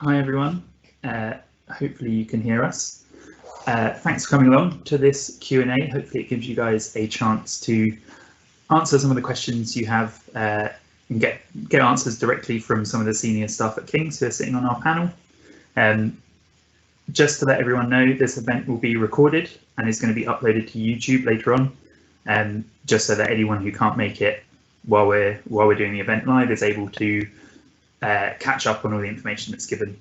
Hi everyone, hopefully you can hear us. Thanks for coming along to this Q&A. Hopefully it gives you guys a chance to answer some of the questions you have and get answers directly from some of the senior staff at King's who are sitting on our panel. Just to let everyone know, this event will be recorded and is going to be uploaded to YouTube later on, just so that anyone who can't make it while we're doing the event live is able to catch up on all the information that's given.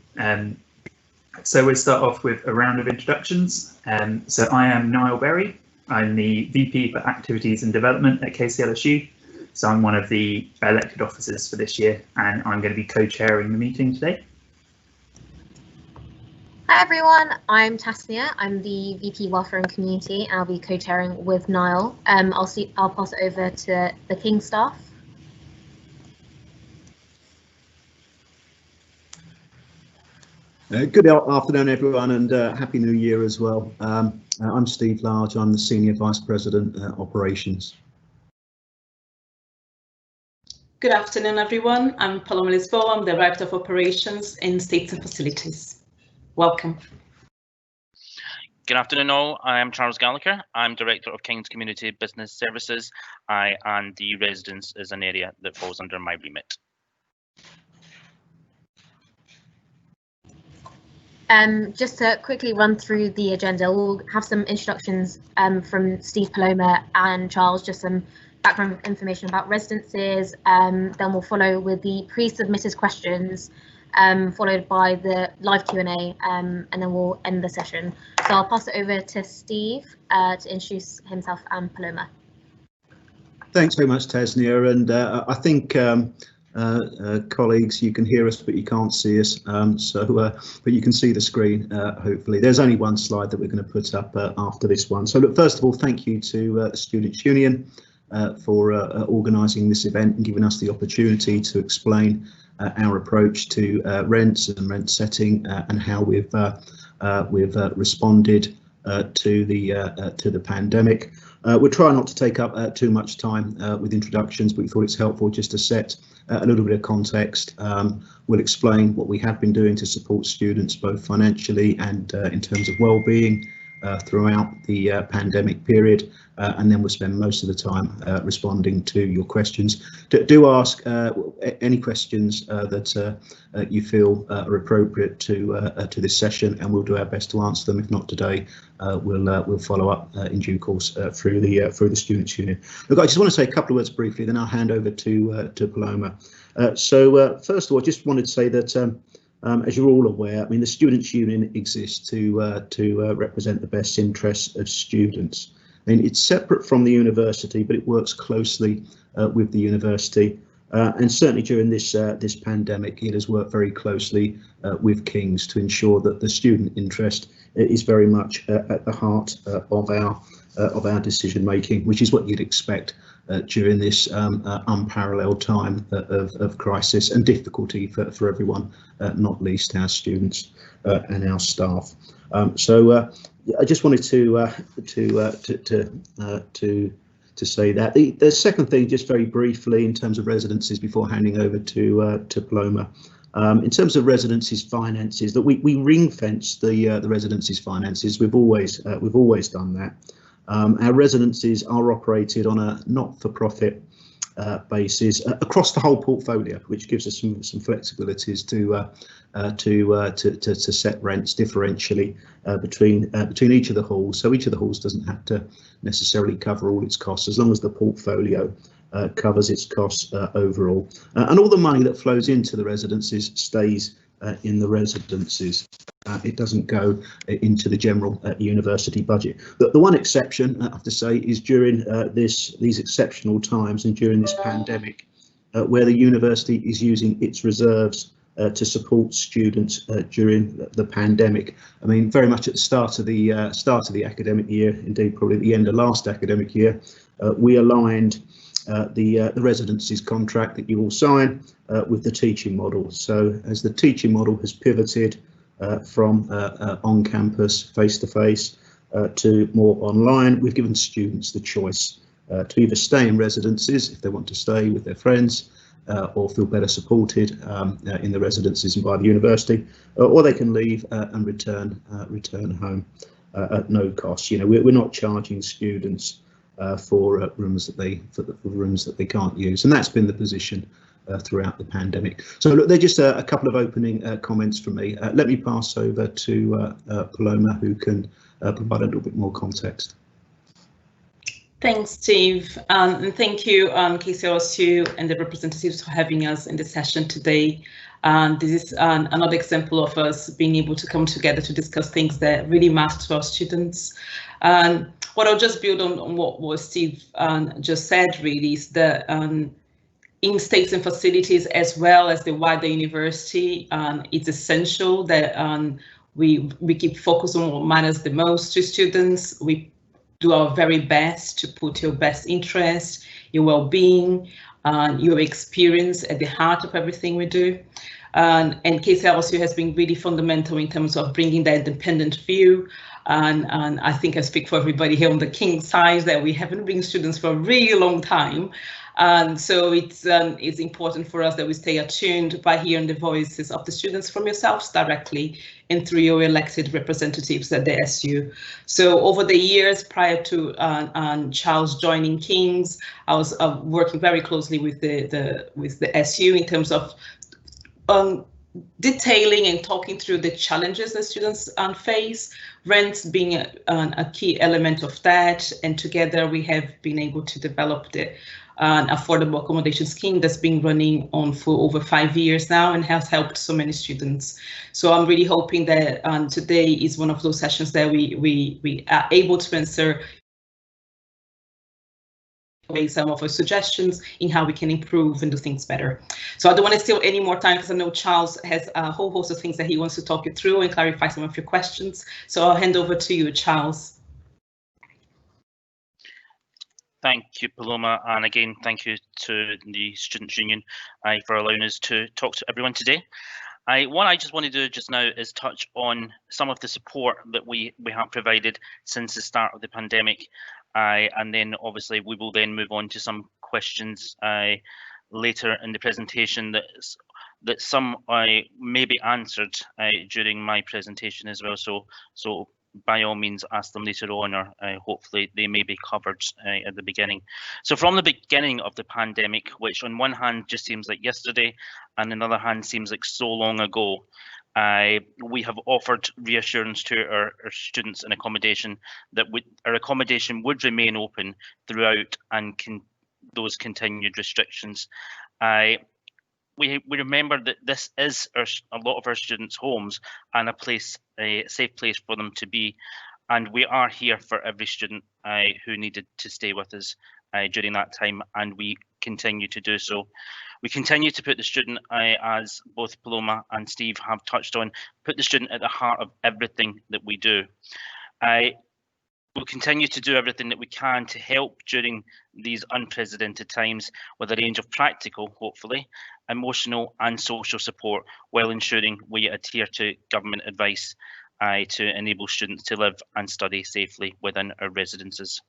So we'll start off with a round of introductions. So I am Niall Berry. I'm the VP for Activities and Development at KCLSU. So I'm one of the elected officers for this year, and I'm going to be co-chairing the meeting today. Hi everyone, I'm Tasnia. I'm the VP Welfare and Community, and I'll be co-chairing with Niall. I'll pass it over to the King staff. Good afternoon, everyone, and Happy New Year as well. I'm Steve Large. I'm the Senior Vice President, Operations. Good afternoon, everyone. I'm Paloma Lisboa. I'm the Director of Operations in Estates and Facilities. Welcome. Good afternoon, all. I am Charles Gallagher. I'm Director of King's Community Business Services. And the residence is an area that falls under my remit. Just to quickly run through the agenda, we'll have some introductions from Steve, Paloma and Charles, just some background information about residences. Then we'll follow with the pre-submitted questions, followed by the live Q&A, and then we'll end the session. So I'll pass it over to Steve to introduce himself and Paloma. Thanks very much, Tasnia, and I think colleagues, you can hear us but you can't see us, but you can see the screen. Hopefully there's only one slide that we're going to put up after this one. So look, first of all, thank you to the Students' Union for organising this event and giving us the opportunity to explain our approach to rents and rent setting and how we've responded to the pandemic. We'll try not to take up too much time with introductions, but we thought it's helpful just to set a little bit of context. We'll explain what we have been doing to support students both financially and in terms of well-being throughout the pandemic period, and then we'll spend most of the time responding to your questions. Do ask any questions that you feel are appropriate to this session, and we'll do our best to answer them. If not today, we'll follow up in due course through the Students' Union. Look, I just want to say a couple of words briefly, then I'll hand over to Paloma. So first of all, I just wanted to say that as you're all aware, I mean, the Students' Union exists to represent the best interests of students. I mean, it's separate from the university, but it works closely with the university. And certainly during this pandemic, it has worked very closely with King's to ensure that the student interest is very much at the heart of our decision making, which is what you'd expect during this unparalleled time of crisis and difficulty for everyone, not least our students and our staff. So I just wanted to say that. The second thing, just very briefly, in terms of residences, before handing over to Paloma. In terms of residences finances, that we ring fence the residences finances. We've always done that. Our residences are operated on a not-for-profit basis across the whole portfolio, which gives us some flexibilities to set rents differentially between each of the halls. So each of the halls doesn't have to necessarily cover all its costs, as long as the portfolio covers its costs overall, and all the money that flows into the residences stays in the residences. It doesn't go into the general university budget. The one exception, I have to say, is during these exceptional times and during this pandemic, where the university is using its reserves to support students during the pandemic. I mean, very much at the start of the academic year, indeed probably at the end of last academic year, we aligned the residencies contract that you all sign with the teaching model. So as the teaching model has pivoted from on campus face-to-face to more online, we've given students the choice to either stay in residences if they want to stay with their friends, or feel better supported in the residences and by the university, or they can leave and return home at no cost. You know, we're not charging students for rooms that they can't use, and that's been the position throughout the pandemic. So look, they're just a couple of opening comments from me. Let me pass over to Paloma, who can provide a little bit more context. Thanks, Steve, and thank you, KCLSU and the representatives for having us in the session today. This is another example of us being able to come together to discuss things that really matter to our students. What I'll just build on what Steve just said really is that in states and facilities, as well as the wider university, it's essential that we keep focus on what matters the most to students. We do our very best to put your best interest, your well-being, your experience at the heart of everything we do. And KCLSU has been really fundamental in terms of bringing that independent view. And I think I speak for everybody here on the King side that we haven't been students for a really long time. And so it's important for us that we stay attuned by hearing the voices of the students from yourselves directly and through your elected representatives at the SU. So over the years prior to Charles joining King's, I was working very closely with the SU in terms of detailing and talking through the challenges that students face, rents being a key element of that, and together we have been able to develop the affordable accommodation scheme that's been running on for over 5 years now and has helped so many students. So I'm really hoping that today is one of those sessions that we are able to answer some of our suggestions in how we can improve and do things better. So I don't want to steal any more time because I know Charles has a whole host of things that he wants to talk you through and clarify some of your questions. So I'll hand over to you, Charles. Thank you, Paloma, and again, thank you to the Students' Union for allowing us to talk to everyone today. What I just want to do just now is touch on some of the support that we have provided since the start of the pandemic, and then obviously we will then move on to some questions later in the presentation that some may be answered during my presentation as well. So by all means ask them later on, or hopefully they may be covered at the beginning. So from the beginning of the pandemic, which on one hand just seems like yesterday and on the other hand seems like so long ago, we have offered reassurance to our students in accommodation that our accommodation would remain open throughout and those continued restrictions. We remember that this is a lot of our students' homes and a safe place for them to be, and we are here for every student who needed to stay with us during that time, and we continue to do so. We continue to put the student, as both Paloma and Steve have touched on, put the student at the heart of everything that we do. We'll continue to do everything that we can to help during these unprecedented times with a range of practical, hopefully, emotional and social support, while ensuring we adhere to government advice to enable students to live and study safely within our residences.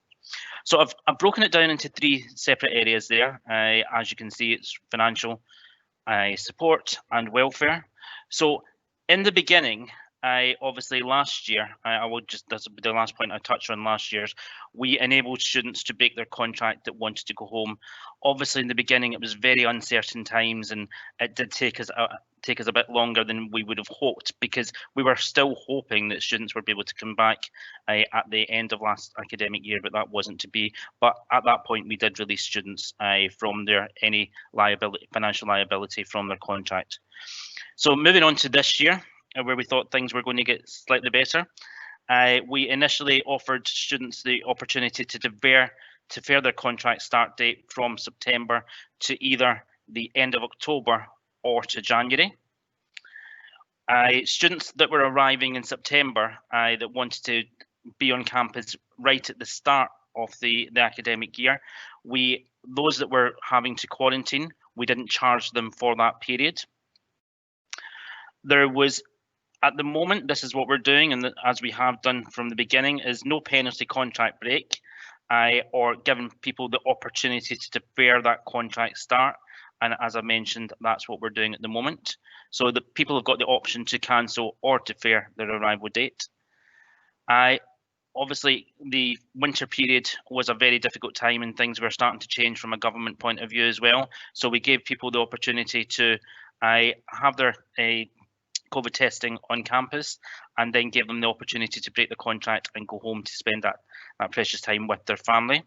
So I've broken it down into 3 separate areas there. As you can see, it's financial, support and welfare. So in the beginning, obviously last year, that's the last point I touched on last year's, we enabled students to break their contract that wanted to go home. Obviously in the beginning it was very uncertain times, and it did take us a bit longer than we would have hoped, because we were still hoping that students would be able to come back at the end of last academic year, but that wasn't to be. But at that point we did release students from any financial liability from their contract. So moving on to this year, where we thought things were going to get slightly better, we initially offered students the opportunity to defer their contract start date from September to either the end of October or to January. Students that were arriving in September that wanted to be on campus right at the start of the academic year, those that were having to quarantine, we didn't charge them for that period. There was, at the moment, this is what we're doing, and as we have done from the beginning, is no penalty contract break or giving people the opportunity to defer that contract start and as I mentioned, that's what we're doing at the moment. So the people have got the option to cancel or defer their arrival date. Obviously, the winter period was a very difficult time and things were starting to change from a government point of view as well. So we gave people the opportunity to have their COVID testing on campus, and then give them the opportunity to break the contract and go home to spend that precious time with their family.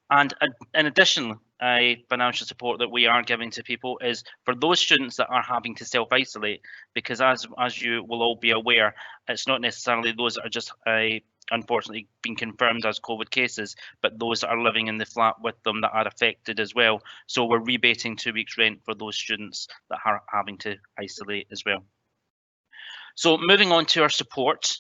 And in addition, financial support that we are giving to people is for those students that are having to self-isolate, because as you will all be aware, it's not necessarily those that are just unfortunately been confirmed as COVID cases, but those that are living in the flat with them that are affected as well. So we're rebating 2 weeks rent for those students that are having to isolate as well. So moving on to our support,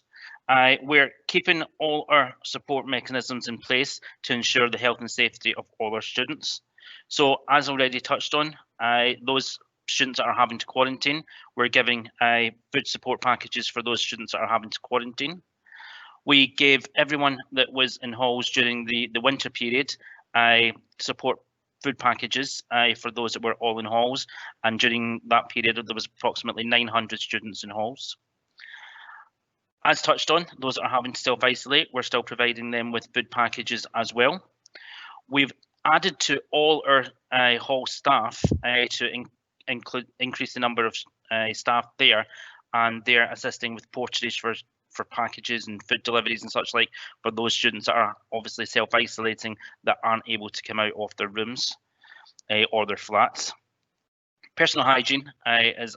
we're keeping all our support mechanisms in place to ensure the health and safety of all our students. So as already touched on, those students that are having to quarantine, we're giving food support packages for those students that are having to quarantine. We gave everyone that was in halls during the winter period support food packages for those that were all in halls, and during that period there was approximately 900 students in halls. As touched on, those that are having to self-isolate, we're still providing them with food packages as well. We've added to all our hall staff to increase the number of staff there, and they're assisting with portages for packages and food deliveries and such like for those students that are obviously self-isolating that aren't able to come out of their rooms or their flats. Personal hygiene is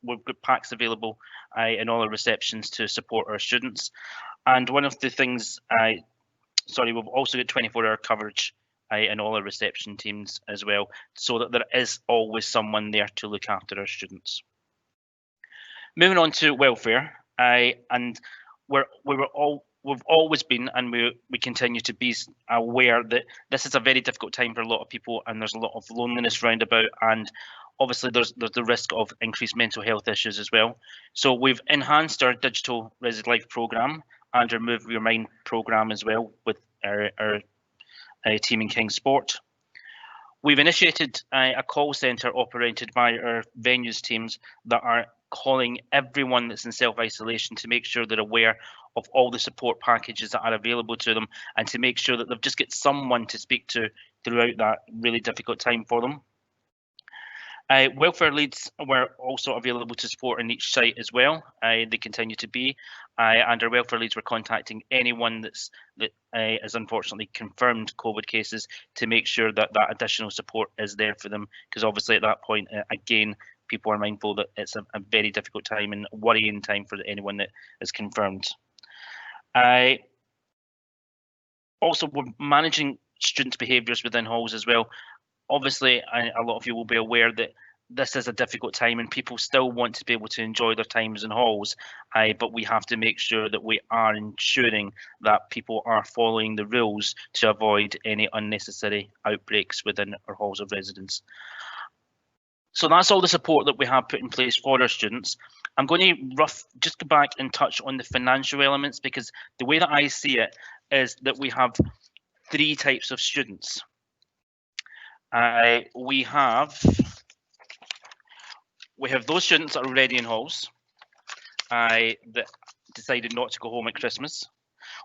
we've got packs available in all our receptions to support our students. And one of the things, we've also got 24-hour coverage in all our reception teams as well, so that there is always someone there to look after our students. Moving on to welfare, and we've always been, and we continue to be aware that this is a very difficult time for a lot of people, and there's a lot of loneliness round about, and obviously there's the risk of increased mental health issues as well. So we've enhanced our digital Resi Life programme and our Move Your Mind programme as well with our team in King's Sport. We've initiated a call centre operated by our venues teams that are calling everyone that's in self-isolation to make sure they're aware of all the support packages that are available to them, and to make sure that they've just got someone to speak to throughout that really difficult time for them. Welfare leads were also available to support in each site as well. They continue to be, and our welfare leads were contacting anyone that is unfortunately confirmed COVID cases to make sure that that additional support is there for them, because obviously at that point, again, people are mindful that it's a very difficult time and worrying time for anyone that is confirmed. Also, we're managing students' behaviours within halls as well. Obviously, a lot of you will be aware that this is a difficult time and people still want to be able to enjoy their times in halls, but we have to make sure that we are ensuring that people are following the rules to avoid any unnecessary outbreaks within our halls of residence. So that's all the support that we have put in place for our students. I'm going to just go back and touch on the financial elements, because the way that I see it is that we have 3 types of students. We have those students that are already in halls that decided not to go home at Christmas.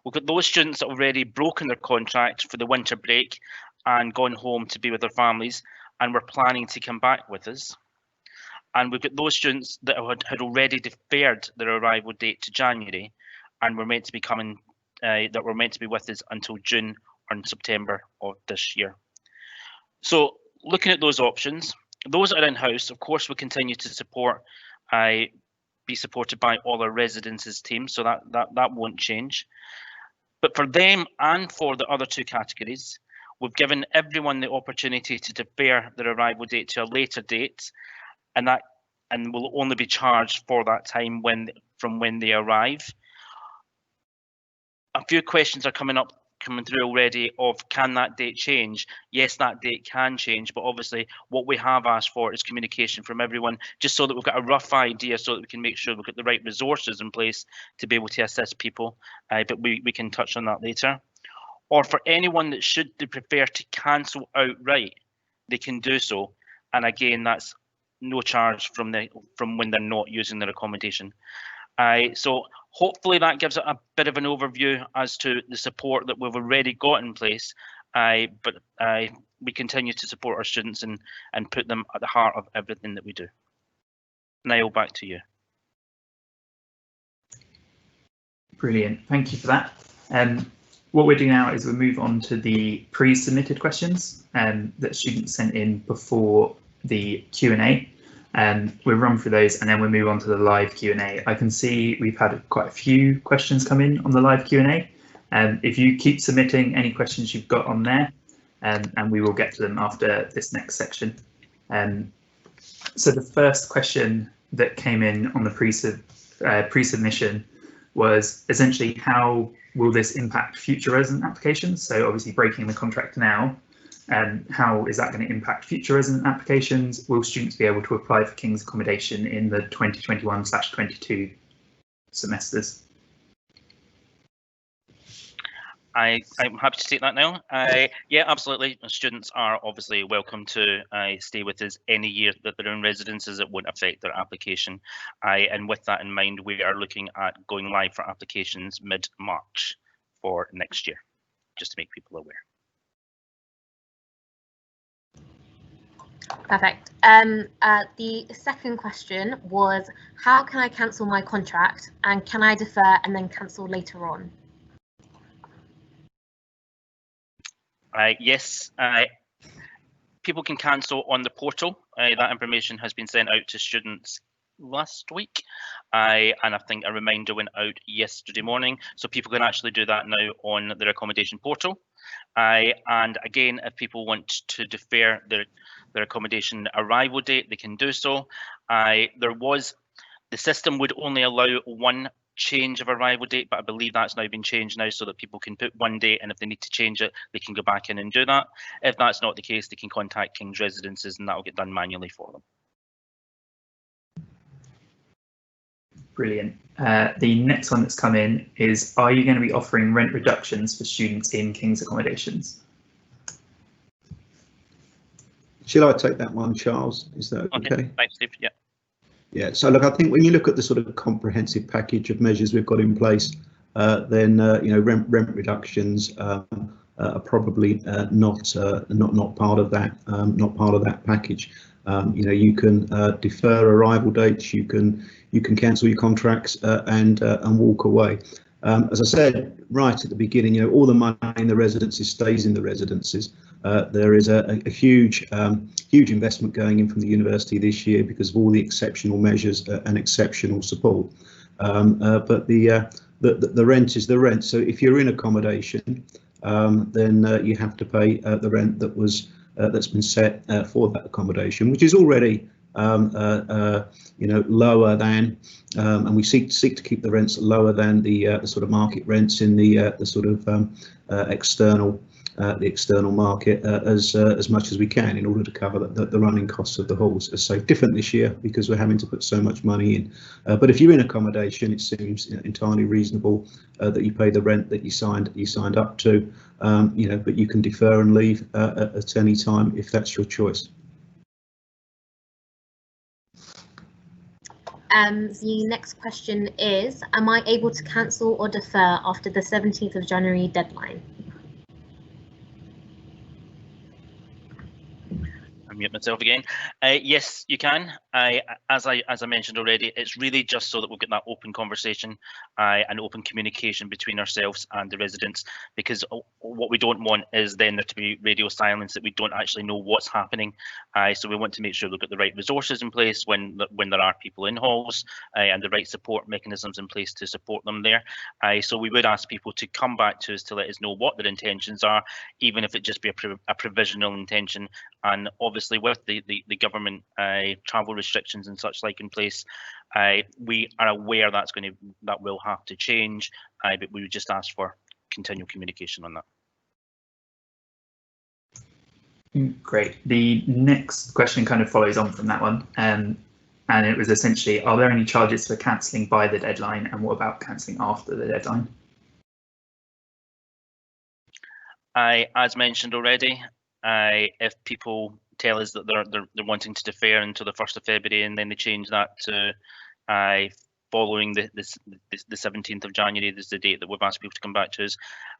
We've got those students that have already broken their contract for the winter break and gone home to be with their families and were planning to come back with us. And we've got those students that had already deferred their arrival date to January and were meant to be coming, that were meant to be with us until June or September of this year. So looking at those options, those that are in-house, of course, will continue to support, be supported by all our residences teams, so that won't change. But for them and for the other 2 categories, we've given everyone the opportunity to defer their arrival date to a later date, and will only be charged for that time from when they arrive. A few questions are coming through already of, can that date change? Yes, that date can change, but obviously what we have asked for is communication from everyone, just so that we've got a rough idea, so that we can make sure we've got the right resources in place to be able to assist people, but we can touch on that later. Or for anyone that should prefer to cancel outright, they can do so. and again, that's no charge from when they're not using their accommodation. So hopefully that gives a bit of an overview as to the support that we've already got in place. But we continue to support our students and put them at the heart of everything that we do. Niall, back to you. Brilliant, thank you for that. What we'll do now is we'll move on to the pre-submitted questions that students sent in before the Q&A. We'll run through those and then we'll move on to the live Q&A. I can see we've had quite a few questions come in on the live Q&A. If you keep submitting any questions you've got on there, and we will get to them after this next section. So the first question that came in on the pre-submission was essentially, how will this impact future resident applications? So obviously breaking the contract now, how is that going to impact future resident applications? Will students be able to apply for King's accommodation in the 2021/22 semesters? I'm happy to take that now. Yeah, absolutely. Students are obviously welcome to stay with us any year that they're in residences. It won't affect their application. And with that in mind, we are looking at going live for applications mid-March for next year, just to make people aware. Perfect. The second question was, how can I cancel my contract, and can I defer and then cancel later on? Yes, people can cancel on the portal. That information has been sent out to students last week, and I think a reminder went out yesterday morning, so people can actually do that now on their accommodation portal. And again, if people want to defer their accommodation arrival date, they can do so. The system would only allow one change of arrival date, but I believe that's now been changed now so that people can put one date, and if they need to change it, they can go back in and do that. If that's not the case, they can contact King's Residences and that will get done manually for them. Brilliant. The next one that's come in is, are you going to be offering rent reductions for students in King's accommodations? Shall I take that one, Charles? Is that okay? Thanks, Steve. Yeah. Yeah, so look, I think when you look at the sort of comprehensive package of measures we've got in place, then you know, rent reductions are probably not part of that, package. You know, you can defer arrival dates, you can cancel your contracts and walk away. As I said right at the beginning, you know, all the money in the residences stays in the residences. There is a huge investment going in from the university this year because of all the exceptional measures and exceptional support. But the rent is the rent. So if you're in accommodation, then you have to pay the rent that was that's been set for that accommodation, which is already you know, lower than, and we seek to keep the rents lower than the sort of market rents in the sort of external market as much as we can in order to cover the running costs of the halls. So different this year because we're having to put so much money in. But if you're in accommodation, it seems entirely reasonable that you pay the rent that you signed up to. You know, but you can defer and leave at any time if that's your choice. The next question is, am I able to cancel or defer after the 17th of January deadline? Mute myself again. Yes, you can. As I mentioned already, it's really just so that we've got that open conversation and open communication between ourselves and the residents, because what we don't want is then there to be radio silence, that we don't actually know what's happening. So we want to make sure we've got the right resources in place when there are people in halls and the right support mechanisms in place to support them there. So we would ask people to come back to us to let us know what their intentions are, even if it just be a provisional intention. And obviously with the government travel restrictions and such like in place, we are aware that will have to change, but we would just ask for continual communication on that. Great. The next question kind of follows on from that one, and it was essentially, are there any charges for cancelling by the deadline, and what about cancelling after the deadline? As mentioned already, if people tell us that they're wanting to defer until the 1st of February, and then they change that to following the 17th of January is the date that we've asked people to come back to us,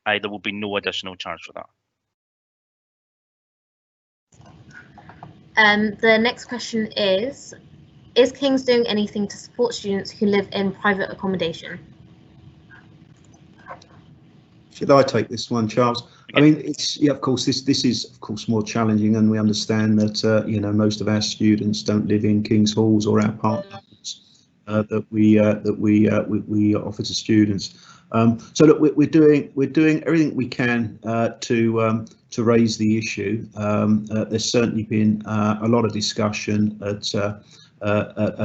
there will be no additional charge for that. The next question is King's doing anything to support students who live in private accommodation? Should I take this one, Charles? I mean, it's, yeah, of course, this is of course more challenging, and we understand that you know, most of our students don't live in King's halls or our apartments that we offer to students. So look, we're doing everything we can to raise the issue. There's certainly been a lot of discussion at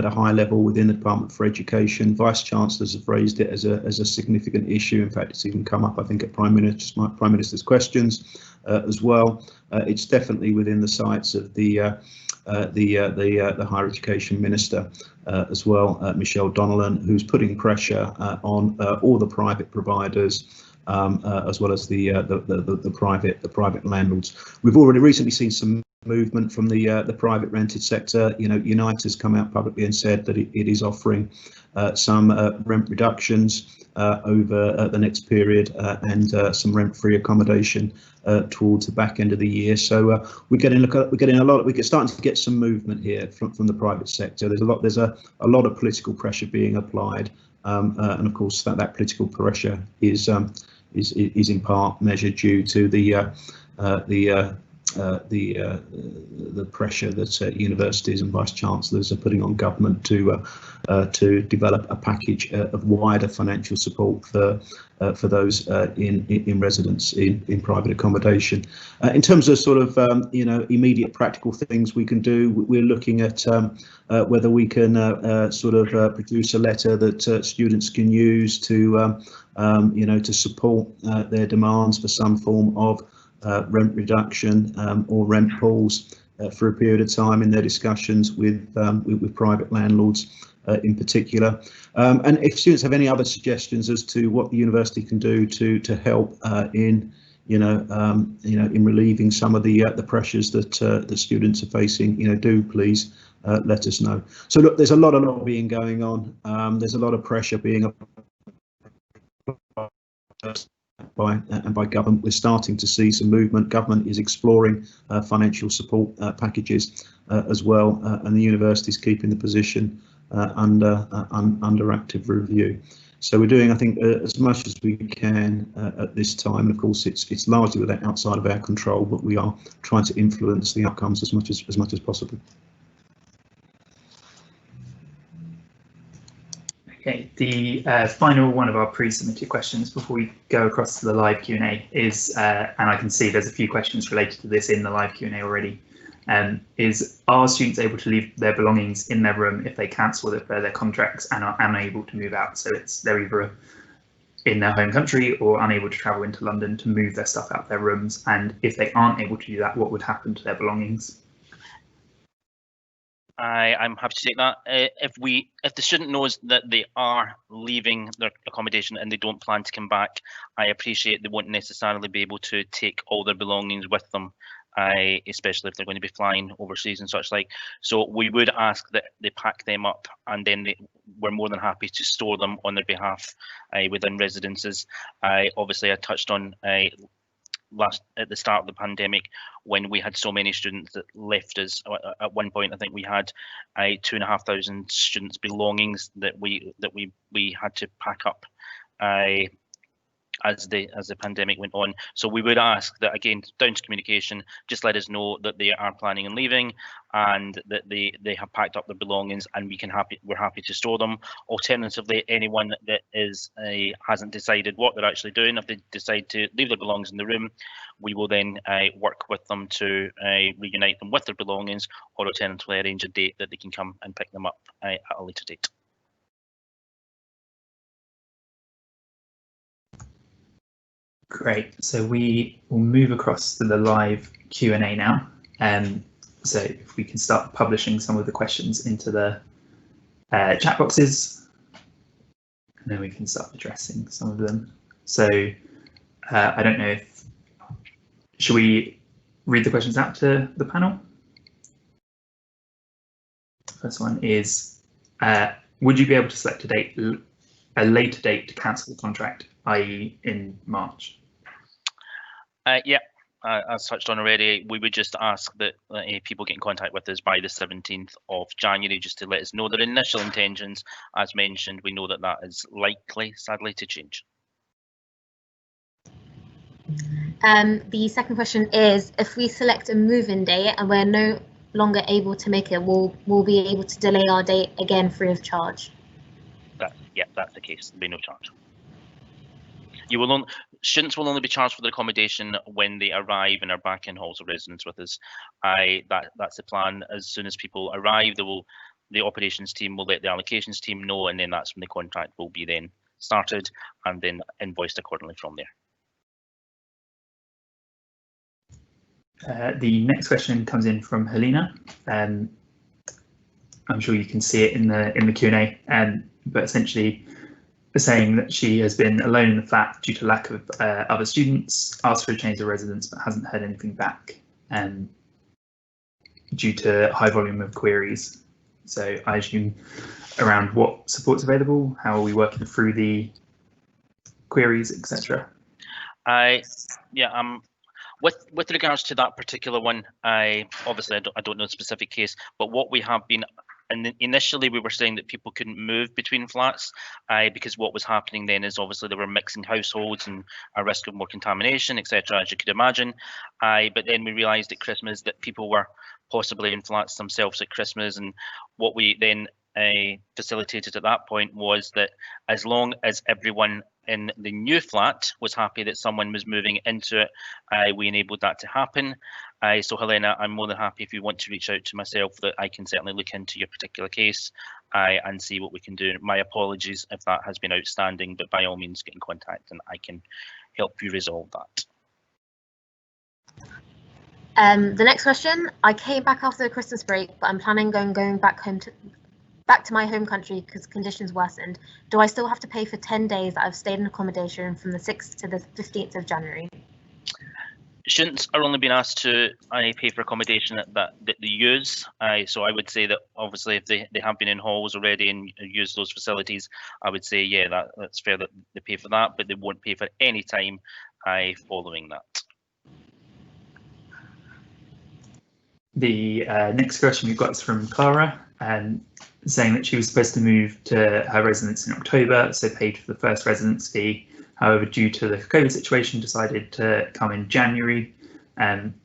a high level within the Department for Education. Vice Chancellors have raised it as a significant issue. In fact, it's even come up, I think, at Prime Minister's questions as well. It's definitely within the sights of the Higher Education Minister as well, Michelle Donnellan, who's putting pressure on all the private providers, as well as the private landlords. We've already recently seen some movement from the private rented sector. You know, Unite has come out publicly and said that it is offering some rent reductions over the next period and some rent-free accommodation towards the back end of the year. So we're starting to get some movement here from the private sector. There's a lot of political pressure being applied, and of course that political pressure is in part measured due to the pressure that universities and vice chancellors are putting on government to develop a package of wider financial support for those in residence in private accommodation. In terms of sort of you know, immediate practical things we can do, we're looking at whether we can sort of produce a letter that students can use to you know, to support their demands for some form of rent reduction or rent pools for a period of time in their discussions with private landlords in particular. And if students have any other suggestions as to what the university can do to help in in relieving some of the pressures that the students are facing, you know, do please let us know. So look, there's a lot of lobbying going on. There's a lot of pressure being by government. We're starting to see some movement. Government is exploring financial support packages as well, and the university is keeping the position under active review. So we're doing, I think, as much as we can at this time. And of course, it's largely outside of our control, but we are trying to influence the outcomes as much as possible. Okay, the final one of our pre-submitted questions before we go across to the live Q&A is, and I can see there's a few questions related to this in the live Q&A already, is are students able to leave their belongings in their room if they cancel their contracts and are unable to move out? So they're either in their home country or unable to travel into London to move their stuff out of their rooms. And if they aren't able to do that, what would happen to their belongings? I'm happy to take that. If the student knows that they are leaving their accommodation and they don't plan to come back, I appreciate they won't necessarily be able to take all their belongings with them, especially if they're going to be flying overseas and such like. So we would ask that they pack them up, and then we're more than happy to store them on their behalf within residences. Obviously, I touched on at the start of the pandemic, when we had so many students that left us. At one point, I think we had 2,500 students' belongings that we had to pack up as the pandemic went on. So we would ask that, again, down to communication, just let us know that they are planning on leaving and that they have packed up their belongings, and we're happy to store them. Alternatively, anyone that hasn't decided what they're actually doing, if they decide to leave their belongings in the room, we will then work with them to reunite them with their belongings, or alternatively arrange a date that they can come and pick them up at a later date. Great, so we will move across to the live Q&A now. So if we can start publishing some of the questions into the chat boxes, and then we can start addressing some of them. So I don't know should we read the questions out to the panel? First one is, would you be able to select a later date to cancel the contract, i.e. in March? Yeah, as touched on already, we would just ask that people get in contact with us by the 17th of January, just to let us know their initial intentions. As mentioned, we know that that is likely, sadly, to change. The second question is, if we select a move-in date and we're no longer able to make it, we'll be able to delay our date again free of charge? Yeah, that's the case. There'll be no charge. Students will only be charged for their accommodation when they arrive and are back in halls of residence with us. That's the plan. As soon as people arrive, the operations team will let the allocations team know, and then that's when the contract will be then started and then invoiced accordingly from there. The next question comes in from Helena. I'm sure you can see it in the Q&A, but essentially saying that she has been alone in the flat due to lack of other students, asked for a change of residence but hasn't heard anything back due to high volume of queries. So I assume around what support's available, how are we working through the queries, etc. With regards to that particular one, I don't know the specific case, but what we have been, and initially we were saying that people couldn't move between flats because what was happening then is obviously they were mixing households and a risk of more contamination, etc., as you could imagine. But then we realised at Christmas that people were possibly in flats themselves at Christmas, and what we then facilitated at that point was that as long as everyone in the new flat was happy that someone was moving into it, we enabled that to happen. So Helena, I'm more than happy if you want to reach out to myself, that I can certainly look into your particular case and see what we can do. My apologies if that has been outstanding, but by all means get in contact and I can help you resolve that. The next question, I came back after the Christmas break, but I'm planning on going back to my home country because conditions worsened. Do I still have to pay for 10 days that I've stayed in accommodation from the 6th to the 15th of January? Students are only being asked to pay for accommodation that they use. So I would say that obviously if they have been in halls already and use those facilities, I would say, yeah, that's fair that they pay for that, but they won't pay for any time following that. The next question we've got is from Clara, saying that she was supposed to move to her residence in October, so paid for the first residence fee. However, due to the COVID situation, decided to come in January.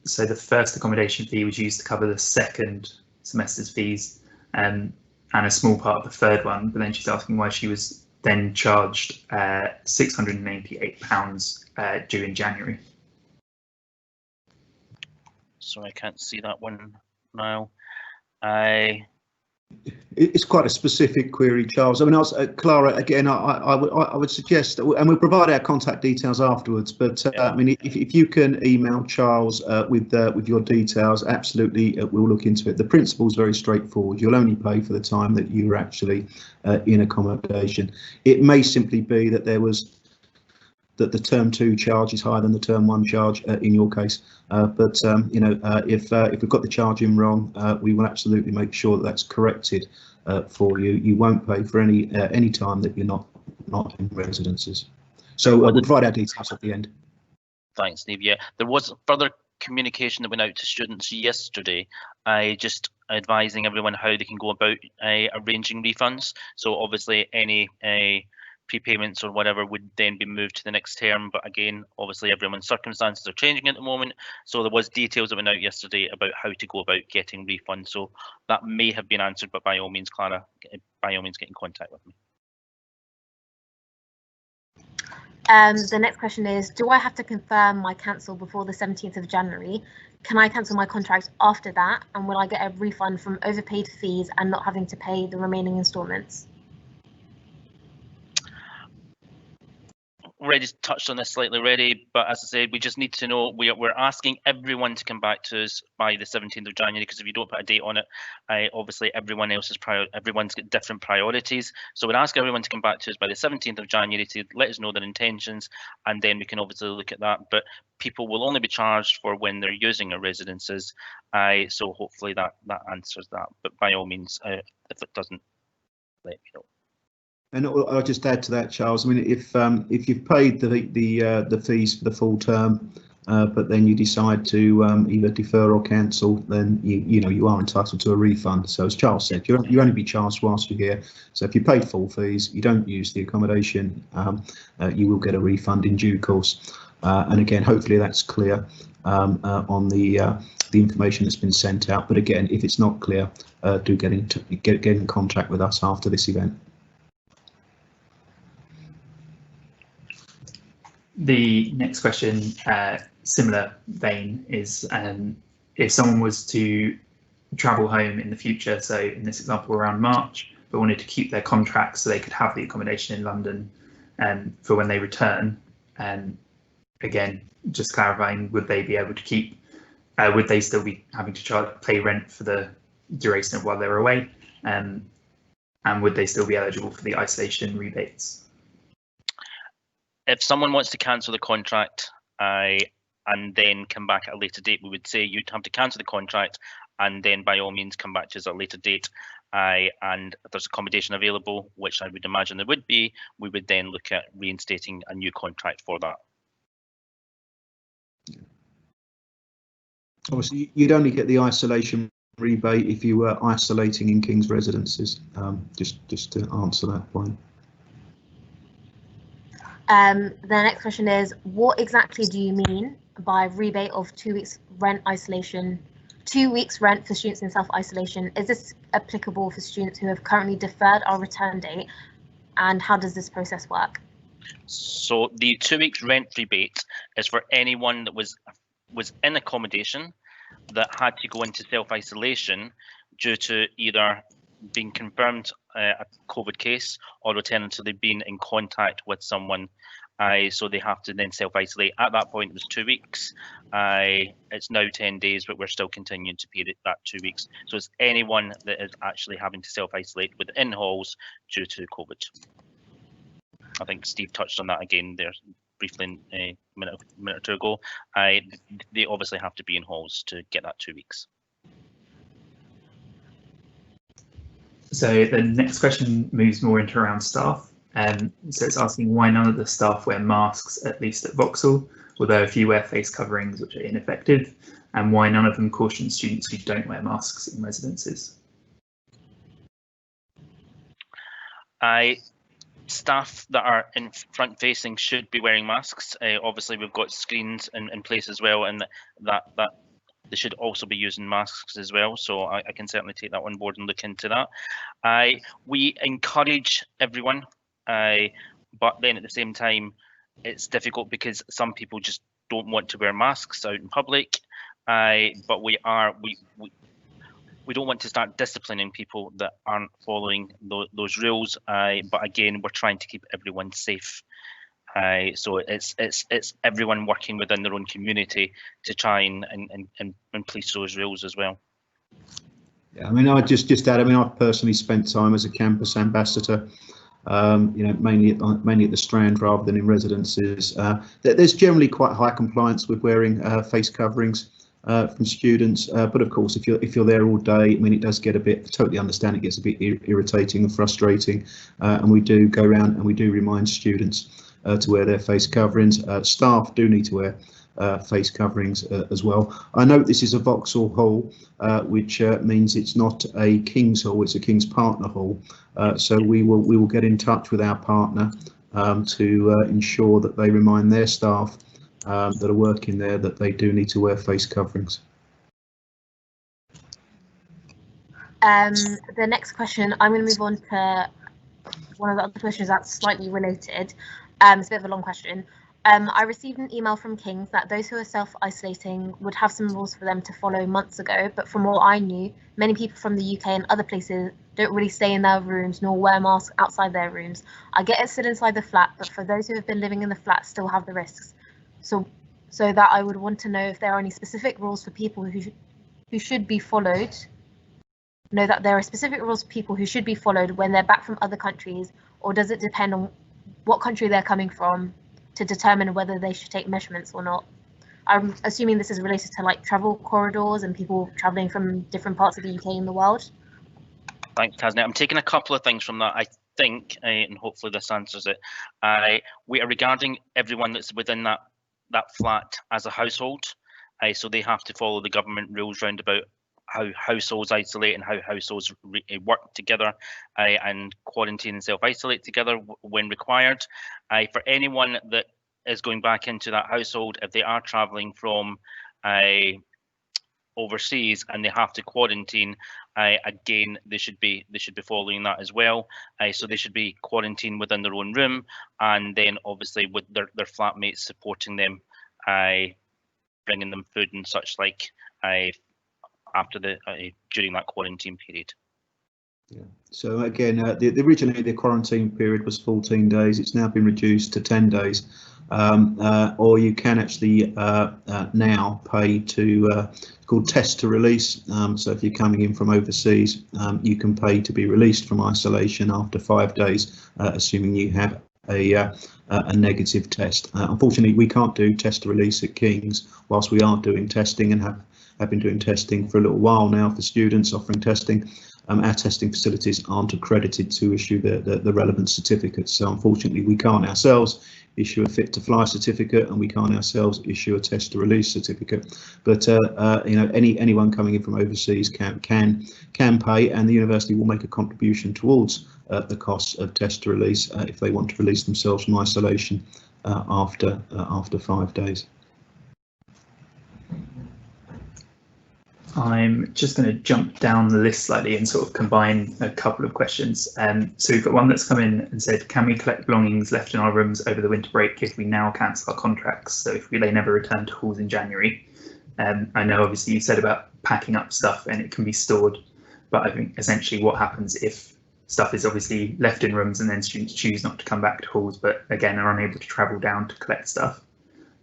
So the first accommodation fee was used to cover the second semester's fees and a small part of the third one. But then she's asking why she was then charged £688 due in January. So I can't see that one now. It's quite a specific query, Charles. I mean, Clara, again, I would suggest, and we'll provide our contact details afterwards, but I mean, if you can email Charles with your details, absolutely, we'll look into it. The principle is very straightforward. You'll only pay for the time that you're actually in accommodation. It may simply be that that the term 2 charge is higher than the term 1 charge in your case, but you know, if we've got the charging wrong, we will absolutely make sure that that's corrected for you. You won't pay for any time that you're not in residences. So we'll provide our details at the end. Thanks, Steve. Yeah, there was further communication that went out to students yesterday, just advising everyone how they can go about arranging refunds. So obviously any prepayments or whatever would then be moved to the next term, but again, obviously everyone's circumstances are changing at the moment, so there was details that went out yesterday about how to go about getting refunds. So that may have been answered, but by all means, Clara, by all means get in contact with me. The next question is, do I have to confirm my cancel before the 17th of January? Can I cancel my contract after that, and will I get a refund from overpaid fees and not having to pay the remaining instalments? already touched on this slightly already, but as I said, we just need to know, we're asking everyone to come back to us by the 17th of January, because if you don't put a date on it, obviously everyone else's everyone's got different priorities. So we'd ask everyone to come back to us by the 17th of January to let us know their intentions, and then we can obviously look at that. But people will only be charged for when they're using our residences. So hopefully that answers that. But by all means, if it doesn't, let me know. And I'll just add to that, Charles. I mean, if you've paid the fees for the full term, but then you decide to either defer or cancel, then you are entitled to a refund. So as Charles said, you only be charged whilst you're here. So if you paid full fees, you don't use the accommodation, you will get a refund in due course. And again, hopefully that's clear on the information that's been sent out. But again, if it's not clear, do get in contact with us after this event. The next question, similar vein, is if someone was to travel home in the future, so in this example around March, but wanted to keep their contracts so they could have the accommodation in London for when they return, again, just clarifying, would they be able to keep, would they still be having to pay rent for the duration of while they're away, and would they still be eligible for the isolation rebates? If someone wants to cancel the contract and then come back at a later date, we would say you'd have to cancel the contract and then by all means come back to us at a later date. And if there's accommodation available, which I would imagine there would be, we would then look at reinstating a new contract for that. Obviously, you'd only get the isolation rebate if you were isolating in King's Residences, just to answer that point. The next question is, what exactly do you mean by rebate of 2 weeks rent isolation, 2 weeks rent for students in self-isolation? Is this applicable for students who have currently deferred our return date, and how does this process work? So the 2 weeks rent rebate is for anyone that was in accommodation that had to go into self-isolation due to either being confirmed a COVID case or alternatively being in contact with someone. So they have to then self-isolate. At that point, it was 2 weeks. It's now 10 days, but we're still continuing to pay that 2 weeks. So it's anyone that is actually having to self-isolate within halls due to COVID. I think Steve touched on that again there briefly a minute or two ago. They obviously have to be in halls to get that 2 weeks. So the next question moves more into around staff. So it's asking why none of the staff wear masks, at least at Vauxhall, although a few wear face coverings, which are ineffective, and why none of them caution students who don't wear masks in residences. Staff that are in front facing should be wearing masks. Obviously, we've got screens in place as well, and that they should also be using masks as well. So I can certainly take that on board and look into that. We encourage everyone, but then at the same time, it's difficult because some people just don't want to wear masks out in public. But we don't want to start disciplining people that aren't following those rules. But again, we're trying to keep everyone safe. So it's everyone working within their own community to try and police those rules as well. Yeah, I mean, I just add. I mean, I've personally spent time as a campus ambassador, mainly at the Strand rather than in residences. There's generally quite high compliance with wearing face coverings from students, but of course, if you're there all day, I mean, it does get a bit. Totally understand it gets a bit irritating and frustrating, and we do go around and we do remind students to wear their face coverings. Staff do need to wear face coverings as well. I note this is a Vauxhall hall, which means it's not a King's hall, it's a King's partner hall. So we will get in touch with our partner to ensure that they remind their staff that are working there that they do need to wear face coverings. The next question, I'm going to move on to one of the other questions that's slightly related. It's a bit of a long question. I received an email from King's that those who are self-isolating would have some rules for them to follow months ago, but from what I knew, many people from the UK and other places don't really stay in their rooms nor wear masks outside their rooms. I get it still inside the flat, but for those who have been living in the flat still have the risks. So that I would want to know if there are any specific rules for people who should be followed. Know that there are specific rules for people who should be followed when they're back from other countries, or does it depend on what country they're coming from to determine whether they should take measurements or not? I'm assuming this is related to like travel corridors and people traveling from different parts of the UK and the world. Thanks, Tasnia. I'm taking a couple of things from that, I think, and hopefully this answers it. We are regarding everyone that's within that flat as a household. So they have to follow the government rules round about how households isolate and how households work together and quarantine and self-isolate together when required. For anyone that is going back into that household, if they are travelling from overseas and they have to quarantine, again they should be following that as well. So they should be quarantined within their own room, and then obviously with their flatmates supporting them, bringing them food and such like after during that quarantine period. Yeah. So again, originally the quarantine period was 14 days. It's now been reduced to 10 days. Or you can actually now pay to called test to release. So if you're coming in from overseas, you can pay to be released from isolation after 5 days, assuming you have a negative test. Unfortunately, we can't do test to release at King's whilst we are doing testing and have been doing testing for a little while now for students offering testing. Our testing facilities aren't accredited to issue the relevant certificates, so unfortunately we can't ourselves issue a fit to fly certificate, and we can't ourselves issue a test to release certificate. But you know, anyone coming in from overseas can pay, and the university will make a contribution towards the costs of test to release if they want to release themselves from isolation after 5 days. I'm just going to jump down the list slightly and sort of combine a couple of questions. So we've got one that's come in and said, can we collect belongings left in our rooms over the winter break if we now cancel our contracts? So if they never return to halls in January. I know obviously you said about packing up stuff and it can be stored, but I think essentially what happens if stuff is obviously left in rooms and then students choose not to come back to halls, but again are unable to travel down to collect stuff.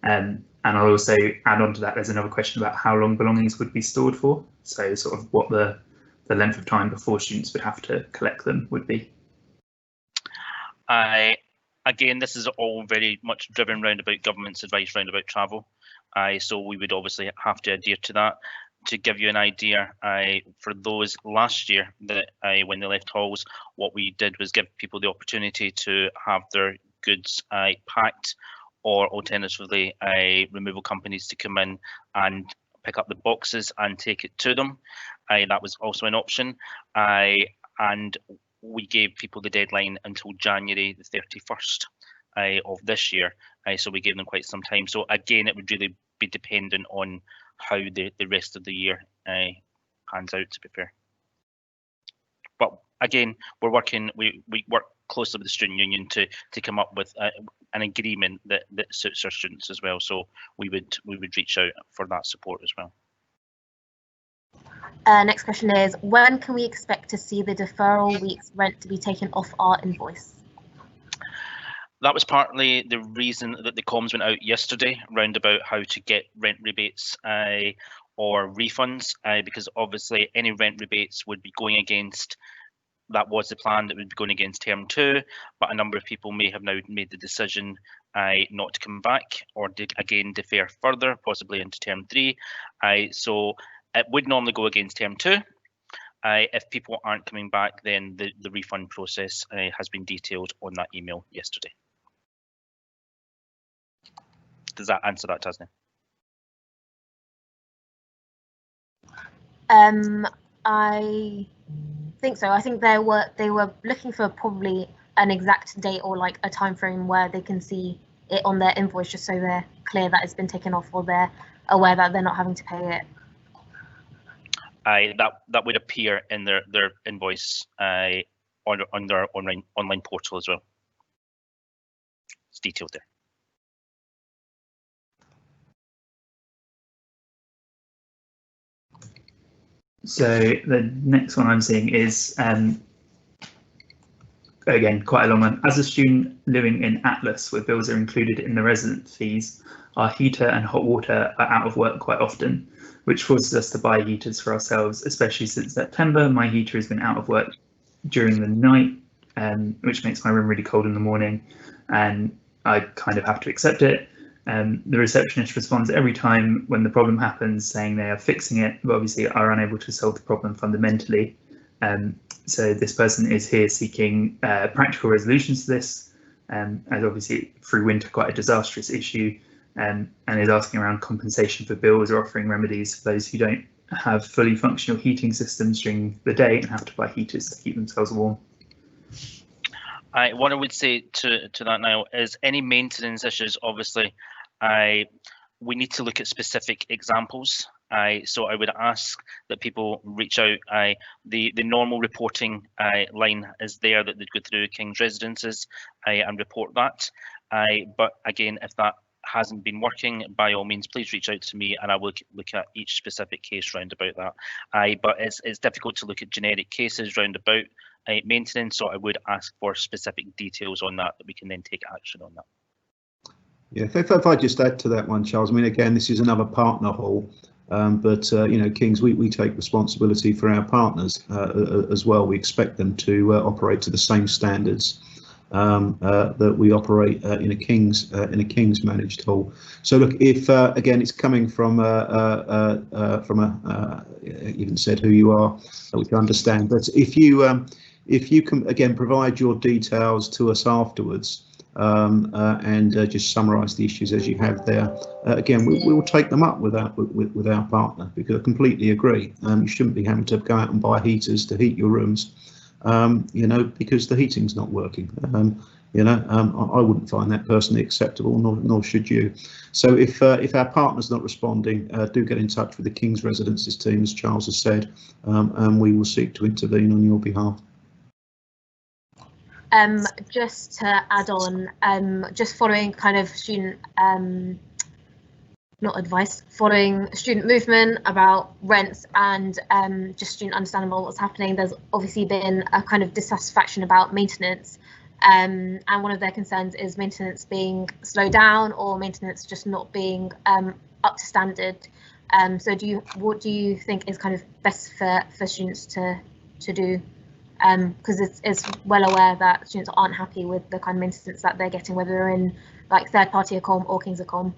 And I'll also add on to that, there's another question about how long belongings would be stored for. So sort of what the length of time before students would have to collect them would be. Again, this is all very much driven round about government's advice round about travel. So we would obviously have to adhere to that. To give you an idea, for those last year that when they left halls, what we did was give people the opportunity to have their goods packed, or alternatively removal companies to come in and pick up the boxes and take it to them. That was also an option. And we gave people the deadline until January the 31st of this year. So we gave them quite some time. So again, it would really be dependent on how the rest of the year pans out, to be fair. But again, we work closely with the student union to come up with an agreement that suits our students as well. So we would reach out for that support as well. Next question is, when can we expect to see the deferral week's rent to be taken off our invoice? That was partly the reason that the comms went out yesterday round about how to get rent rebates or refunds, because obviously any rent rebates would be going against, that was the plan, that would be going against term 2, but a number of people may have now made the decision not to come back, or again defer further, possibly into term 3. So it would normally go against term 2. If people aren't coming back, then the refund process has been detailed on that email yesterday. Does that answer that, Tasnia? I think so. I think they were looking for probably an exact date or like a time frame where they can see it on their invoice, just so they're clear that it's been taken off, or they're aware that they're not having to pay it. That would appear in their invoice on their online portal as well. It's detailed there. So the next one I'm seeing is again, quite a long one. As a student living in Atlas, where bills are included in the residence fees, our heater and hot water are out of work quite often, which forces us to buy heaters for ourselves, especially since September. My heater has been out of work during the night, which makes my room really cold in the morning, and I kind of have to accept it. The receptionist responds every time when the problem happens, saying they are fixing it, but obviously are unable to solve the problem fundamentally. So this person is here seeking practical resolutions to this, as obviously through winter quite a disastrous issue, and is asking around compensation for bills or offering remedies for those who don't have fully functional heating systems during the day and have to buy heaters to keep themselves warm. What I would say to that now is any maintenance issues, obviously, we need to look at specific examples. So I would ask that people reach out. The normal reporting line is there, that they go through King's Residences and report that. But again, if that hasn't been working, by all means, please reach out to me and I will look at each specific case round about that. But it's difficult to look at generic cases round about maintenance, so I would ask for specific details on that we can then take action on that. Yeah, if I just add to that one, Charles, I mean, again, this is another partner hall, but you know, Kings, we take responsibility for our partners as well. We expect them to operate to the same standards that we operate in a King's managed hall. So look, if again it's coming from a you haven't said who you are, we can understand, but if you can again provide your details to us afterwards and just summarise the issues as you have there, again we will take them up with our partner, because I completely agree. You shouldn't be having to go out and buy heaters to heat your rooms. You know, because the heating's not working. You know, I wouldn't find that personally acceptable, nor should you. So if our partner's not responding, do get in touch with the King's Residences team, as Charles has said, and we will seek to intervene on your behalf. Just to add on, just following kind of student not advice, following student movement about rents and just student understanding about what's happening. There's obviously been a kind of dissatisfaction about maintenance, and one of their concerns is maintenance being slowed down or maintenance just not being up to standard. So what do you think is kind of best for students to do? Because it's well aware that students aren't happy with the kind of maintenance that they're getting, whether they're in like third party accom or King's accom.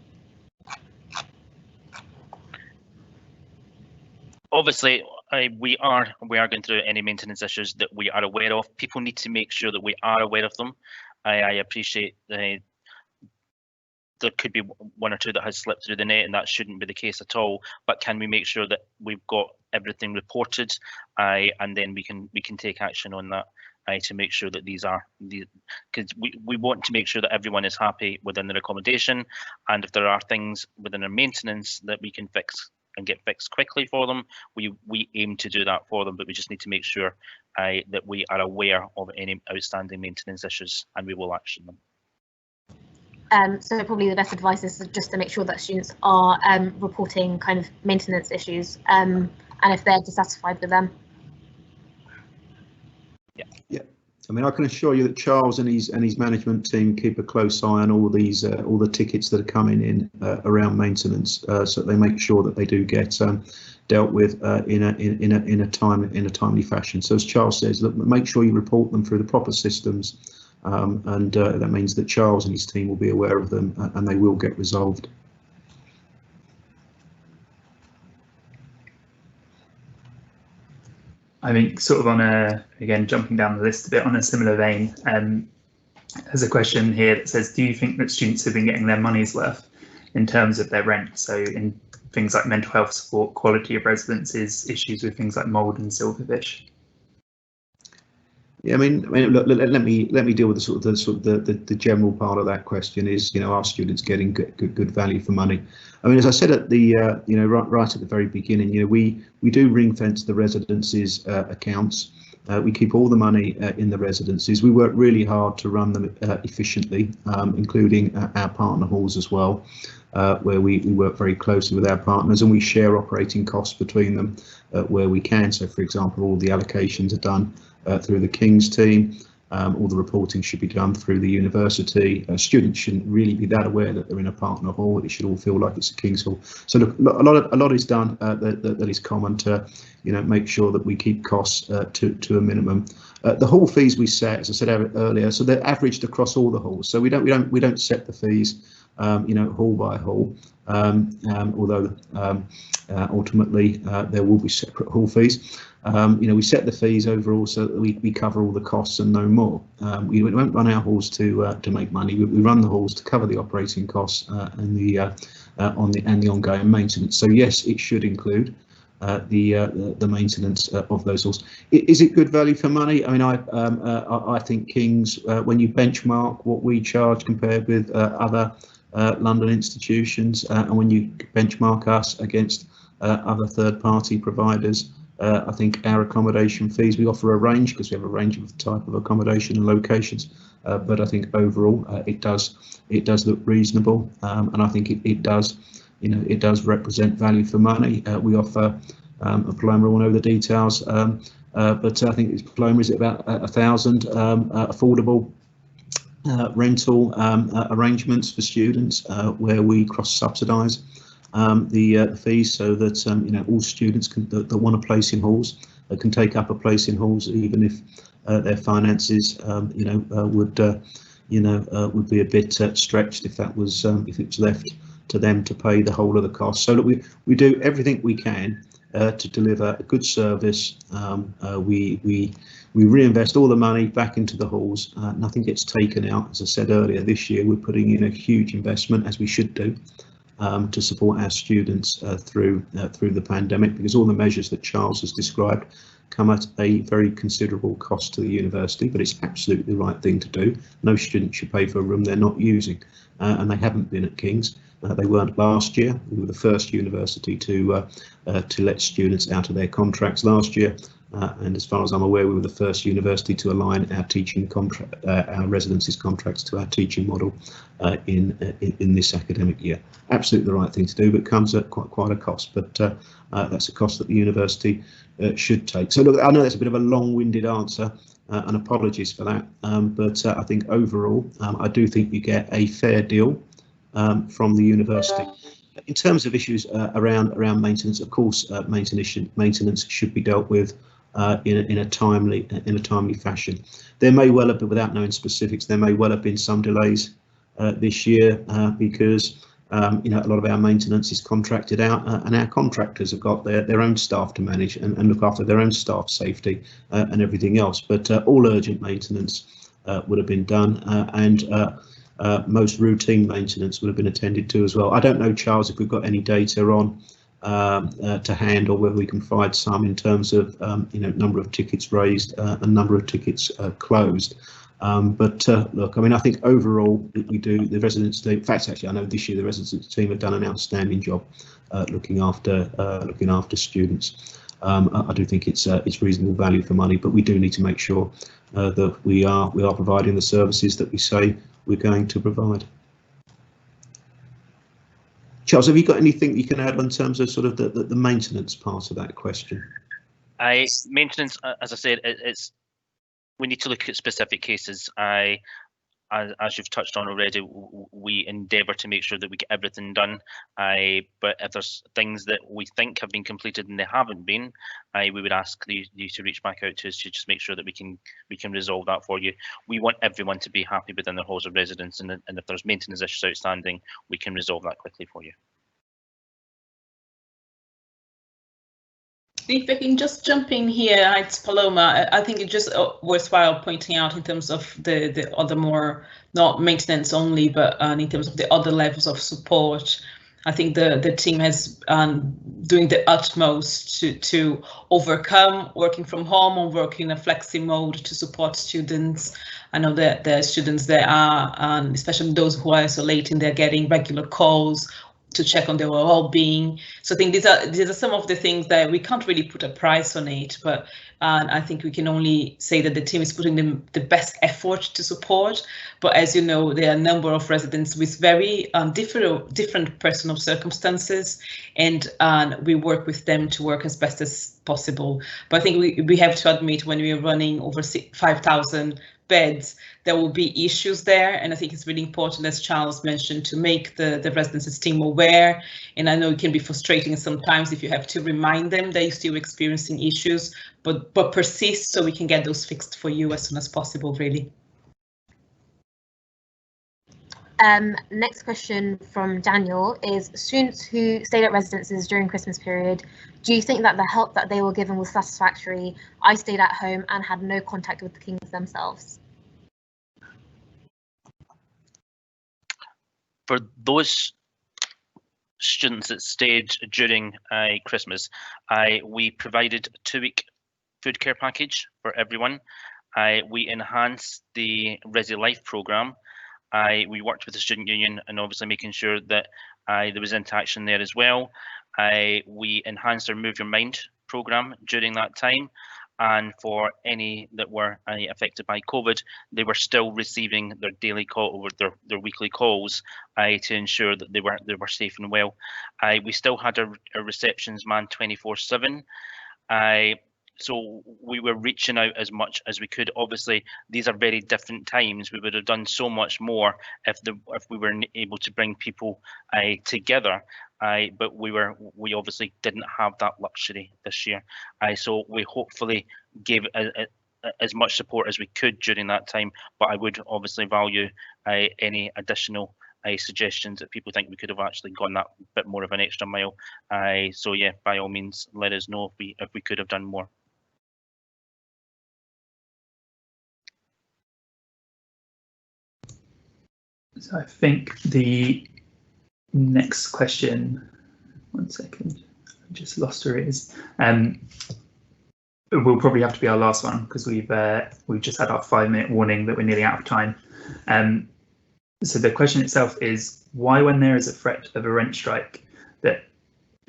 Obviously, we are going through any maintenance issues that we are aware of. People need to make sure that we are aware of them. I appreciate there could be one or two that has slipped through the net, and that shouldn't be the case at all. But can we make sure that we've got everything reported, and then we can take action on that to make sure that because we want to make sure that everyone is happy within their accommodation, and if there are things within our maintenance that we can fix and get fixed quickly for them, we aim to do that for them, but we just need to make sure that we are aware of any outstanding maintenance issues and we will action them. So probably the best advice is just to make sure that students are reporting kind of maintenance issues, and if they're dissatisfied with them. Yeah. I mean, I can assure you that Charles and his management team keep a close eye on all these all the tickets that are coming in around maintenance, so they make sure that they do get dealt with in a timely fashion. So as Charles says, look, make sure you report them through the proper systems, and that means that Charles and his team will be aware of them and they will get resolved. I think sort of on again, jumping down the list a bit on a similar vein, there's a question here that says, do you think that students have been getting their money's worth in terms of their rent? So in things like mental health support, quality of residences, issues with things like mould and silverfish. Yeah, I mean, look, let me deal with the general part of that question. Is, you know, are students getting good value for money? I mean, as I said at the you know, right at the very beginning, you know, we do ring fence the residences accounts. We keep all the money in the residences. We work really hard to run them efficiently, including our partner halls as well, where we work very closely with our partners and we share operating costs between them where we can. So, for example, all the allocations are done through the King's team. All the reporting should be done through the university. Students shouldn't really be that aware that they're in a partner hall. It should all feel like it's a King's Hall. So look, a lot is done that is common to, make sure that we keep costs to a minimum. The hall fees we set, as I said earlier, so they're averaged across all the halls. So we don't set the fees, hall by hall. Although ultimately there will be separate hall fees. We set the fees overall so that we cover all the costs and no more. We won't run our halls to make money. We run the halls to cover the operating costs and the ongoing maintenance. So yes, it should include the maintenance of those halls. Is it good value for money? I mean, I think King's, when you benchmark what we charge compared with other London institutions, and when you benchmark us against other third-party providers, I think our accommodation fees, we offer a range because we have a range of type of accommodation and locations, but I think overall it does look reasonable, and I think it does, it does represent value for money. We offer a Paloma, all know the details, but I think Paloma is about 1,000 affordable rental arrangements for students where we cross-subsidise the fees, so that all students that want a place in halls can take up a place in halls, even if their finances would be a bit stretched if that was if it's left to them to pay the whole of the cost. So look, we do everything we can to deliver a good service. We reinvest all the money back into the halls. Nothing gets taken out. As I said earlier, this year we're putting in a huge investment, as we should do, to support our students through the pandemic, because all the measures that Charles has described come at a very considerable cost to the university, but it's absolutely the right thing to do. No student should pay for a room they're not using, and they haven't been at King's. They weren't last year. We were the first university to let students out of their contracts last year, and as far as I'm aware, we were the first university to align our teaching contract, our residences contracts to our teaching model in this academic year. Absolutely the right thing to do, but comes at quite a cost. But that's a cost that the university should take. So look, I know that's a bit of a long-winded answer, and apologies for that. But I think overall, I do think you get a fair deal from the university. In terms of issues around maintenance, of course, maintenance should be dealt with in a timely fashion. There may well have been, without knowing specifics, there may well have been some delays this year because a lot of our maintenance is contracted out, and our contractors have got their own staff to manage and look after their own staff safety and everything else. But all urgent maintenance would have been done, and most routine maintenance would have been attended to as well. I don't know, Charles, if we've got any data on to hand, or whether we can provide some in terms of number of tickets raised and number of tickets closed. But look, I mean, I think overall we do, the residents team, in fact, actually, I know this year the residents team have done an outstanding job looking after students. I do think it's reasonable value for money, but we do need to make sure that we are providing the services that we say we're going to provide. Charles, have you got anything you can add in terms of sort of the maintenance part of that question? Maintenance, as I said, we need to look at specific cases. As you've touched on already, we endeavour to make sure that we get everything done. But if there's things that we think have been completed and they haven't been, we would ask you to reach back out to us to just make sure that we can resolve that for you. We want everyone to be happy within their halls of residence, and if there's maintenance issues outstanding, we can resolve that quickly for you. If I can just jump in here, it's Paloma. I think it's just worthwhile pointing out in terms of the other more, not maintenance only, but in terms of the other levels of support. I think the team has doing the utmost to overcome working from home or working in a flexi mode to support students. I know that there are students that are, especially those who are isolating, they're getting regular calls to check on their well-being. So I think these are some of the things that we can't really put a price on it, but I think we can only say that the team is putting the best effort to support. But as you know, there are a number of residents with very different personal circumstances, and we work with them to work as best as possible. But I think we have to admit, when we are running over 5,000 beds, there will be issues there. And I think it's really important, as Charles mentioned, to make the residences team aware. And I know it can be frustrating sometimes if you have to remind them that you're still experiencing issues, but persist so we can get those fixed for you as soon as possible, really. Next question from Daniel is, students who stayed at residences during Christmas period, do you think that the help that they were given was satisfactory? I stayed at home and had no contact with the Kings themselves. For those students that stayed during Christmas, we provided a 2-week food care package for everyone. We enhanced the Resi Life programme. We worked with the student union and obviously making sure that there was interaction there as well. We enhanced our Move Your Mind programme during that time, and for any that were affected by COVID, they were still receiving their daily call or their weekly calls to ensure that they were safe and well. We still had a receptions man 24/7. So we were reaching out as much as we could. Obviously, these are very different times. We would have done so much more if we were able to bring people together. But we obviously didn't have that luxury this year. So we hopefully gave as much support as we could during that time. But I would obviously value any additional suggestions that people think we could have actually gone that bit more of an extra mile. So yeah, by all means, let us know if we could have done more. So I think the next question, one second, I just lost where it is. Will probably have to be our last one because we've just had our 5-minute warning that we're nearly out of time. So the question itself is, why, when there is a threat of a rent strike,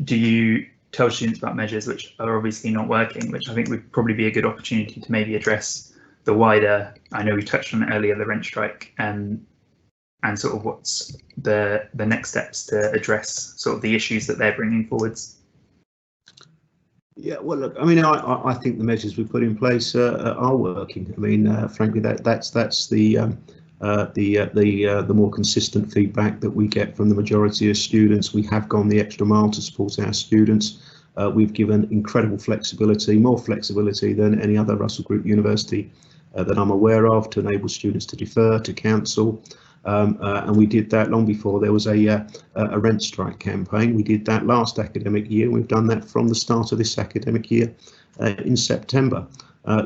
do you tell students about measures which are obviously not working, which I think would probably be a good opportunity to maybe address the wider, I know we touched on it earlier, the rent strike, and sort of what's the next steps to address sort of the issues that they're bringing forwards. Yeah, well, look, I mean, I think the measures we put in place are working. I mean, frankly, that's the more consistent feedback that we get from the majority of students. We have gone the extra mile to support our students. We've given incredible flexibility, more flexibility than any other Russell Group university that I'm aware of, to enable students to defer, to cancel. And we did that long before there was a rent strike campaign. We did that last academic year. We've done that from the start of this academic year in September.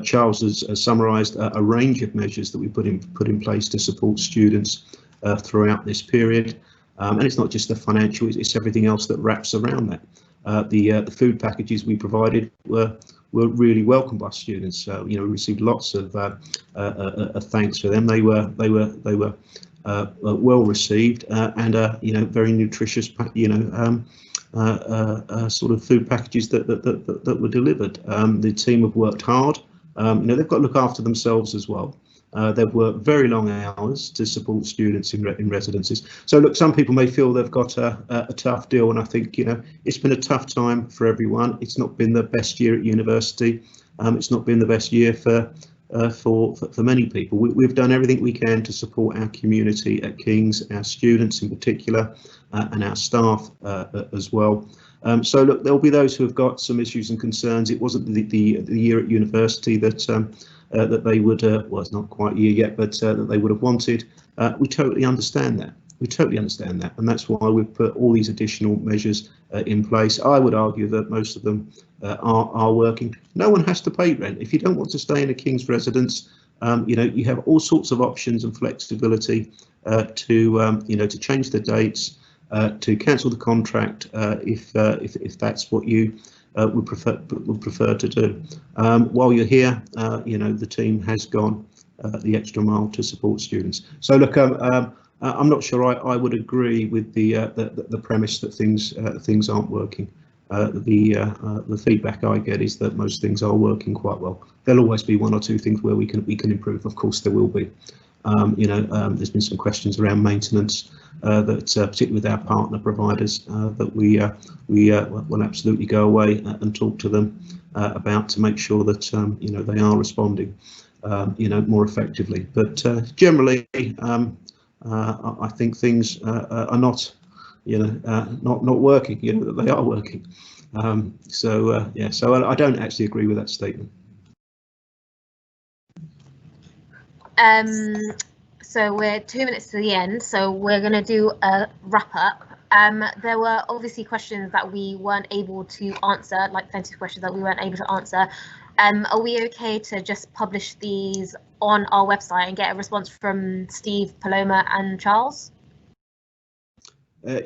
Charles has summarised a range of measures that we put in place to support students throughout this period. And it's not just the financial, it's everything else that wraps around that. The food packages we provided were really welcomed by students. We received lots of thanks for them. They were well received and very nutritious, sort of food packages that were delivered. The team have worked hard. They've got to look after themselves as well. They've worked very long hours to support students in residences. So look, some people may feel they've got a tough deal, and I think it's been a tough time for everyone. It's not been the best year at university. It's not been the best year for many people. We've done everything we can to support our community at King's, our students in particular, and our staff as well. So look, there'll be those who have got some issues and concerns. It wasn't the year at university that they would, well, it's not quite a year yet, but that they would have wanted. We totally understand that. We totally understand that, and that's why we've put all these additional measures in place. I would argue that most of them are working. No one has to pay rent. If you don't want to stay in a King's residence, you have all sorts of options and flexibility to change the dates, to cancel the contract if that's what you would prefer to do. While you're here, the team has gone the extra mile to support students. So look, I'm not sure I would agree with the premise that things aren't working. The feedback I get is that most things are working quite well. There'll always be one or two things where we can improve. Of course, there will be. There's been some questions around maintenance that, particularly with our partner providers, that we will absolutely go away and talk to them about to make sure that they are responding. more effectively. But generally, I think things are not, not working. They are working. So I don't actually agree with that statement. So we're 2 minutes to the end, so we're going to do a wrap up. There were obviously questions that we weren't able to answer, like plenty of questions that we weren't able to answer. Are we okay to just publish these on our website and get a response from Steve, Paloma and Charles?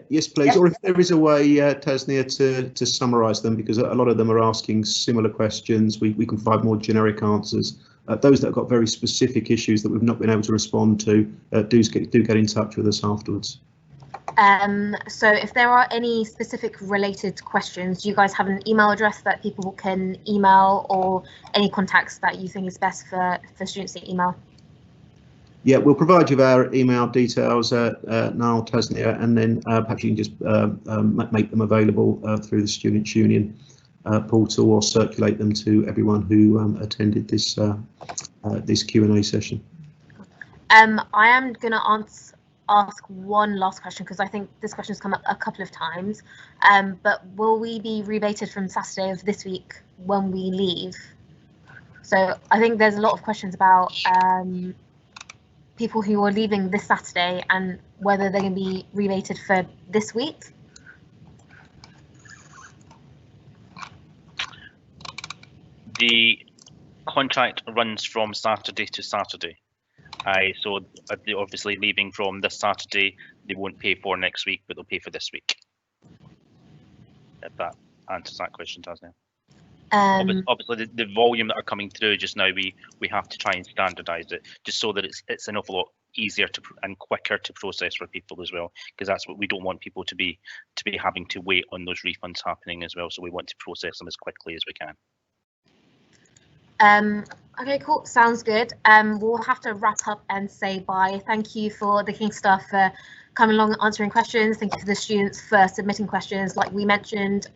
Yes, please. Or if there is a way, Tasnia, to summarise them, because a lot of them are asking similar questions, we can provide more generic answers. Those that have got very specific issues that we've not been able to respond to, do get in touch with us afterwards. So if there are any specific related questions, do you guys have an email address that people can email, or any contacts that you think is best for students to email? Yeah, we'll provide you with our email details, Niall, Tasnia, and then perhaps you can just make them available through the Students' Union portal, or circulate them to everyone who attended this this Q&A session. I am going to ask one last question, because I think this question has come up a couple of times. But will we be rebated from Saturday of this week when we leave? So I think there's a lot of questions about people who are leaving this Saturday and whether they're going to be rebated for this week. The contract runs from Saturday to Saturday. So they're obviously leaving from this Saturday, they won't pay for next week, but they'll pay for this week. If that answers that question, doesn't it? Obviously, the volume that are coming through just now, we have to try and standardise it, just so that it's an awful lot easier and quicker to process for people as well, because that's what we don't want people to be having to wait on those refunds happening as well. So we want to process them as quickly as we can. Okay, cool. Sounds good. We'll have to wrap up and say bye. Thank you for the King staff for coming along and answering questions. Thank you for the students for submitting questions. Like we mentioned,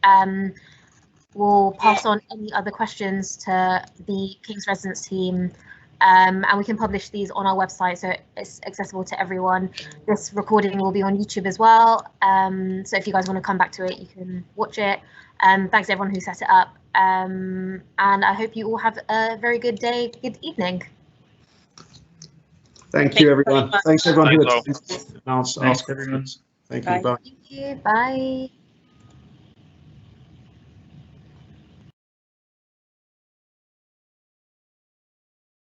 we'll pass on any other questions to the King's Residence team, and we can publish these on our website so it's accessible to everyone. This recording will be on YouTube as well, so if you guys want to come back to it, you can watch it. Thanks to everyone who set it up, and I hope you all have a very good day, good evening. Thank you, everyone. Thanks everyone who attended. Thanks everyone. Thank you. Bye. Thank you. Bye.